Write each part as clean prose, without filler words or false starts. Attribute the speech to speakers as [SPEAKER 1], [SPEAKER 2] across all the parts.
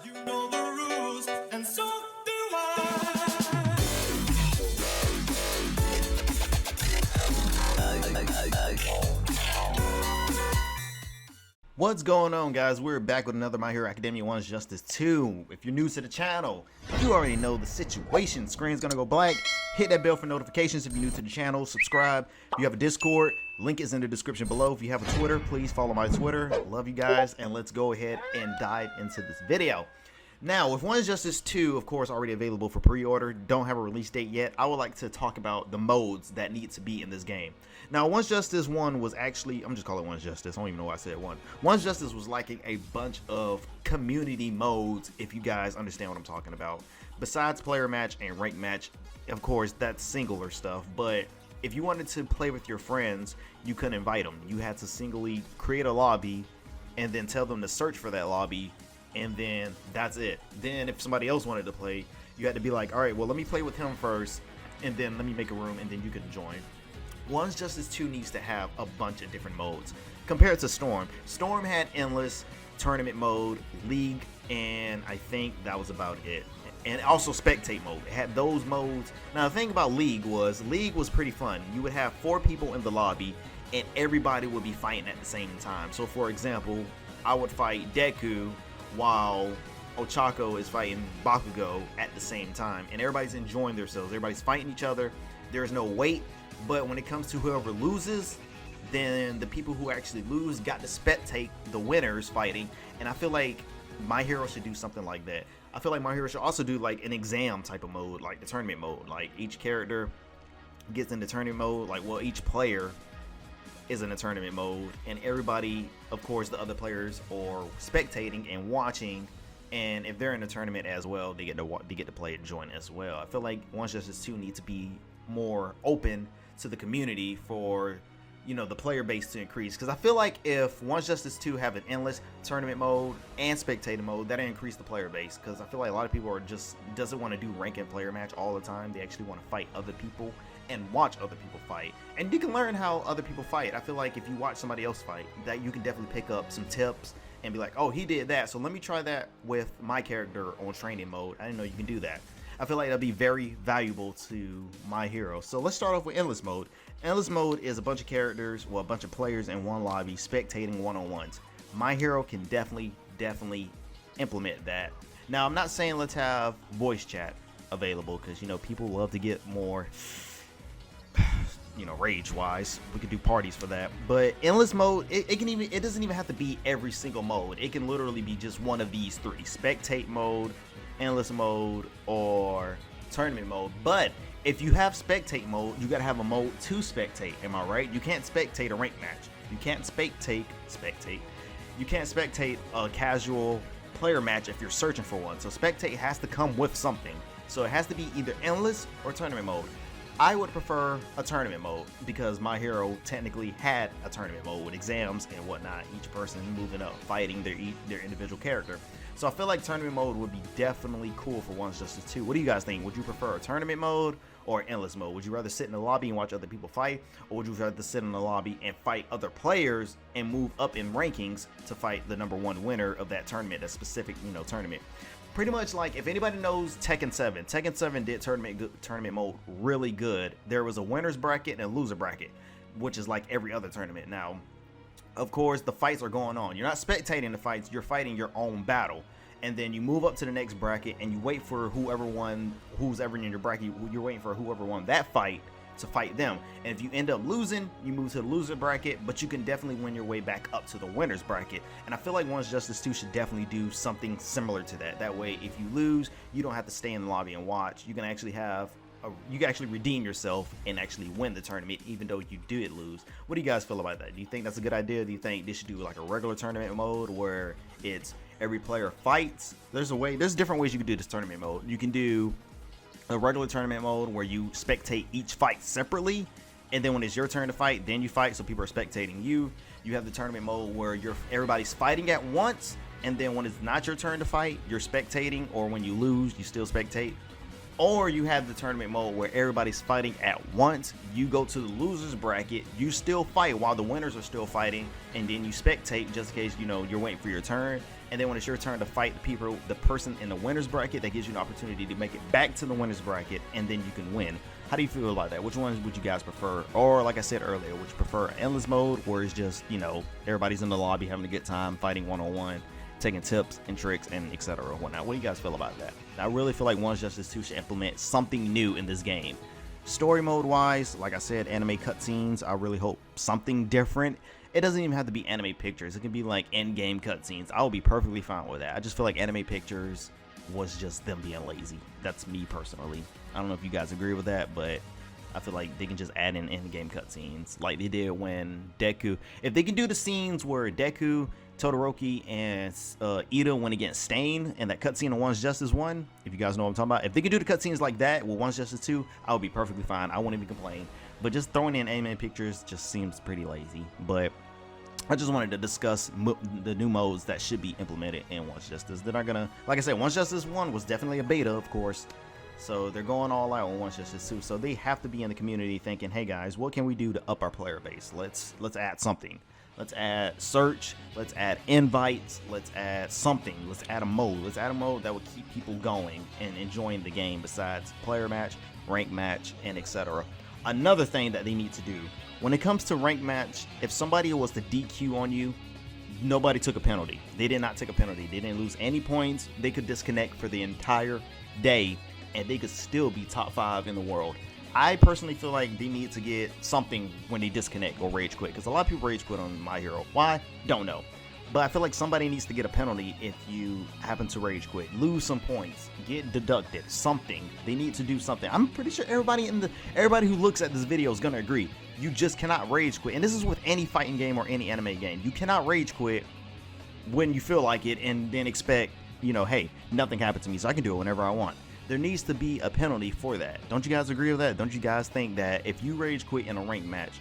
[SPEAKER 1] You know the rules, and so do I.
[SPEAKER 2] What's going on, guys? We're back with another My Hero Academia 1's Justice 2. If you're new to the channel, you already know the situation. Screen's gonna go black. Hit that bell for notifications if you're new to the channel. Subscribe. If you have a Discord, link is in the description below. If you have a Twitter, please follow my Twitter. Love you guys, and let's go ahead and dive into this video. Now, with 1's Justice 2, of course, already available for pre-order, don't have a release date yet, I would like to talk about the modes that need to be in this game. Now, 1's Justice 1 was actually, I'm just calling it 1's Justice, I don't even know why I said 1. 1's Justice was like a bunch of community modes, if you guys understand what I'm talking about. Besides player match and rank match, of course, that's singular stuff, but if you wanted to play with your friends, you couldn't invite them. You had to singly create a lobby and then tell them to search for that lobby, and then that's it. Then if somebody else wanted to play, you had to be like, all right, well, let me play with him first, and then let me make a room, and then you can join. 1's Justice 2 needs to have a bunch of different modes compared to Storm. Storm had endless, tournament mode, league, and I think that was about it. And also spectate mode. It had those modes. Now the thing about league was pretty fun. You would have 4 people in the lobby, and everybody would be fighting at the same time. So for example, I would fight Deku while Ochako is fighting Bakugo at the same time, and everybody's enjoying themselves. Everybody's fighting each other. There's no wait, but when it comes to whoever loses, then the people who actually lose got to spectate the winners fighting. And I feel like My Hero should do something like that. I feel like My Hero should also do like an exam type of mode, like the tournament mode. Like each character gets into tournament mode, like, well, each player is in a tournament mode, and everybody, of course, the other players are spectating and watching, and if they're in a tournament as well, they get to play and join as well. I feel like 1's Justice 2 needs to be more open to the community for, you know, the player base to increase, because I feel like if 1's Justice 2 have an endless tournament mode and spectator mode, that'll increase the player base, because I feel like a lot of people are just doesn't want to do rank and player match all the time. They actually want to fight other people and watch other people fight, and you can learn how other people fight. I feel like if you watch somebody else fight, that you can definitely pick up some tips and be like, oh, he did that, so let me try that with my character on training mode. I didn't know you can do that. I feel like that'll be very valuable to My Hero. So let's start off with endless mode. Endless mode is a bunch of characters, well, a bunch of players in one lobby spectating one-on-ones. My Hero can definitely implement that. Now, I'm not saying let's have voice chat available, because, you know, people love to get more, you know, rage wise. We could do parties for that. But endless mode, it doesn't even have to be every single mode. It can literally be just one of these 3: spectate mode, endless mode, or tournament mode. But if you have spectate mode, you gotta have a mode to spectate. Am I right? You can't spectate a rank match. You can't spectate. You can't spectate a casual player match if you're searching for one. So spectate has to come with something. So it has to be either endless or tournament mode. I would prefer a tournament mode, because My Hero technically had a tournament mode with exams and whatnot, each person moving up, fighting their individual character. So I feel like tournament mode would be definitely cool for 1's Justice 2. What do you guys think? Would you prefer a tournament mode or endless mode? Would you rather sit in the lobby and watch other people fight, or would you rather sit in the lobby and fight other players and move up in rankings to fight the #1 winner of that tournament, that specific, you know, tournament? Pretty much like, if anybody knows Tekken 7, Tekken 7 did tournament mode really good. There was a winner's bracket and a loser bracket, which is like every other tournament. Now, of course, the fights are going on. You're not spectating the fights, you're fighting your own battle. And then you move up to the next bracket and you wait for who's ever in your bracket, you're waiting for whoever won that fight to fight them. And if you end up losing, you move to the loser bracket, but you can definitely win your way back up to the winner's bracket. And I feel like 1's Justice 2 should definitely do something similar to that. That way, if you lose, you don't have to stay in the lobby and watch. You can actually you can actually redeem yourself and actually win the tournament, even though you did lose. What do you guys feel about that? Do you think that's a good idea? Do you think they should do like a regular tournament mode where it's every player fights? There's different ways you can do this tournament mode. You can do a regular tournament mode where you spectate each fight separately, and then when it's your turn to fight, then you fight, so people are spectating you. You have the tournament mode where everybody's fighting at once, and then when it's not your turn to fight, you're spectating, or when you lose, you still spectate. Or you have the tournament mode where everybody's fighting at once. You go to the losers bracket, you still fight while the winners are still fighting, and then you spectate just in case, you know, you're waiting for your turn. and then when it's your turn to fight the person in the winner's bracket, that gives you an opportunity to make it back to the winner's bracket, and then you can win. How do you feel about that? Which ones would you guys prefer? Or like I said earlier, would you prefer endless mode, where it's just, you know, everybody's in the lobby having a good time, fighting one-on-one, taking tips and tricks and etc. whatnot? What do you guys feel about that? I really feel like One's Justice 2 should implement something new in this game. Story mode wise, like I said, anime cutscenes, I really hope something different. It doesn't even have to be anime pictures. It can be like in-game cutscenes. I will be perfectly fine with that. I just feel like anime pictures was just them being lazy. That's me personally. I don't know if you guys agree with that, but I feel like they can just add in-game cutscenes like they did when Deku. If they can do the scenes where Deku, Todoroki, and Ida went against Stain and that cutscene on One's Justice 1, if you guys know what I'm talking about, if they could do the cutscenes like that with One's Justice 2, I would be perfectly fine. I wouldn't even complain. But just throwing in anime pictures just seems pretty lazy. But I just wanted to discuss the new modes that should be implemented in One's Justice. They're not gonna, like I said, One's Justice 1 was definitely a beta, of course. So they're going all out on One's Justice 2. So they have to be in the community thinking, hey guys, what can we do to up our player base? Let's add something. Let's add search. Let's add invites. Let's add something. Let's add a mode. Let's add a mode that will keep people going and enjoying the game besides player match, rank match, and etc. Another thing that they need to do, when it comes to rank match, if somebody was to DQ on you, nobody took a penalty. They did not take a penalty. They didn't lose any points. They could disconnect for the entire day, and they could still be top 5 in the world. I personally feel like they need to get something when they disconnect or rage quit, because a lot of people rage quit on My Hero. Why? Don't know. But I feel like somebody needs to get a penalty if you happen to rage quit. Lose some points. Get deducted. Something. They need to do something. I'm pretty sure everybody who looks at this video is gonna agree. You just cannot rage quit. And this is with any fighting game or any anime game. You cannot rage quit when you feel like it and then expect, you know, hey, nothing happened to me, so I can do it whenever I want. There needs to be a penalty for that. Don't you guys agree with that? Don't you guys think that if you rage quit in a ranked match,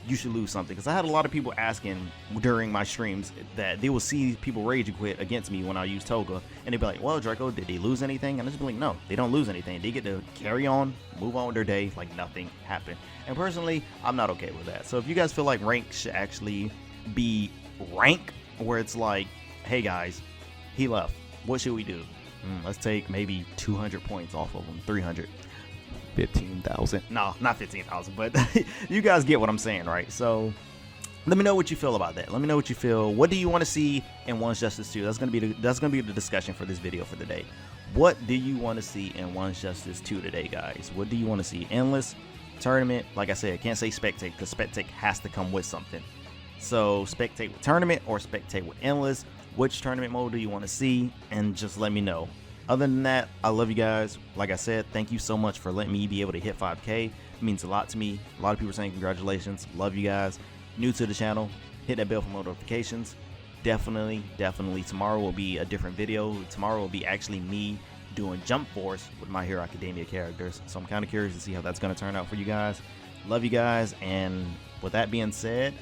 [SPEAKER 2] you should lose something? Because I had a lot of people asking during my streams that they will see people rage quit against me when I use Toga, and they'd be like, well, Draco, did they lose anything? And I just be like, no, they don't lose anything. They get to carry on, move on with their day like nothing happened. And personally, I'm not okay with that. So if you guys feel like rank should actually be rank where it's like, hey guys, he left, what should we do? Let's take maybe 200 points off of him, 300, 15,000. No, not 15,000, but you guys get what I'm saying, right? So let me know what you feel about that. Let me know what you feel. What do you want to see in One's Justice 2? That's gonna be the discussion for this video for the day. What do you want to see in One's Justice 2 today, guys? What do you want to see? Endless, tournament? Like I said, I can't say spectate because spectate has to come with something. So spectate with tournament or spectate with endless. Which tournament mode do you want to see? And just let me know. Other than that, I love you guys. Like I said, thank you so much for letting me be able to hit 5K. It means a lot to me. A lot of people are saying congratulations. Love you guys. New to the channel, hit that bell for more notifications. Definitely tomorrow will be a different video. Tomorrow will be actually me doing Jump Force with My Hero Academia characters. So I'm kind of curious to see how that's going to turn out for you guys. Love you guys. And with that being said,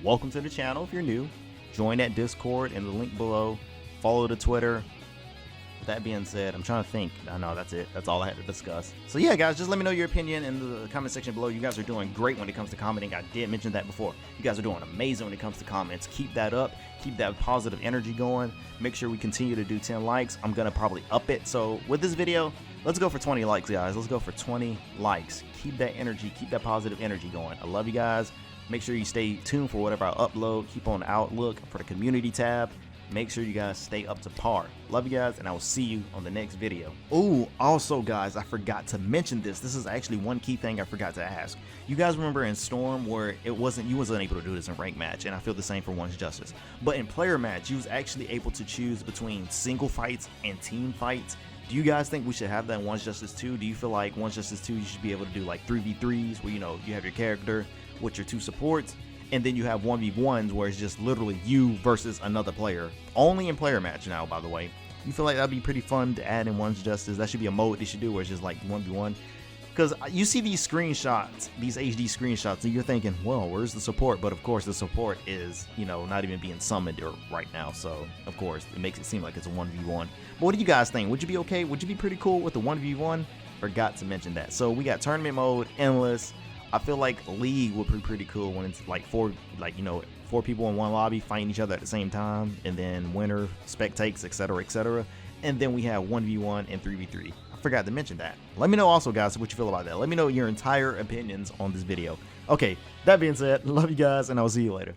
[SPEAKER 2] welcome to the channel if you're new. Join that Discord in the link below. Follow the Twitter. With that being said, I'm trying to think. No, that's it. That's all I had to discuss. So yeah, guys, just let me know your opinion in the comment section below. You guys are doing great when it comes to commenting. I did mention that before. You guys are doing amazing when it comes to comments. Keep that up. Keep that positive energy going. Make sure we continue to do 10 likes. I'm going to probably up it. So with this video, let's go for 20 likes, guys. Let's go for 20 likes. Keep that energy. Keep that positive energy going. I love you guys. Make sure you stay tuned for whatever I upload. Keep on the outlook for the community tab. Make sure you guys stay up to par. Love you guys, and I will see you on the next video. Oh, also guys, I forgot to mention this. This is actually one key thing I forgot to ask. You guys remember in Storm where you wasn't able to do this in rank match, and I feel the same for One's Justice. But in player match, you was actually able to choose between single fights and team fights. Do you guys think we should have that in One's Justice 2? Do you feel like One's Justice 2 you should be able to do like 3v3s where, you know, you have your character with your 2 supports, and then you have 1v1s where it's just literally you versus another player? Only in player match now, by the way. You feel like that'd be pretty fun to add in One's Justice? That should be a mode they should do where it's just like 1v1. Because you see these screenshots, these HD screenshots, and you're thinking, well, where's the support? But of course the support is, you know, not even being summoned right now. So of course it makes it seem like it's a 1v1. But what do you guys think? Would you be okay? Would you be pretty cool with the 1v1? Forgot to mention that. So we got tournament mode, endless. I feel like League would be pretty cool when it's like 4 4 people in one lobby fighting each other at the same time, and then winner, spectates, etc., etc. And then we have 1v1 and 3v3. I forgot to mention that. Let me know also, guys, what you feel about that. Let me know your entire opinions on this video. Okay, that being said, love you guys, and I'll see you later.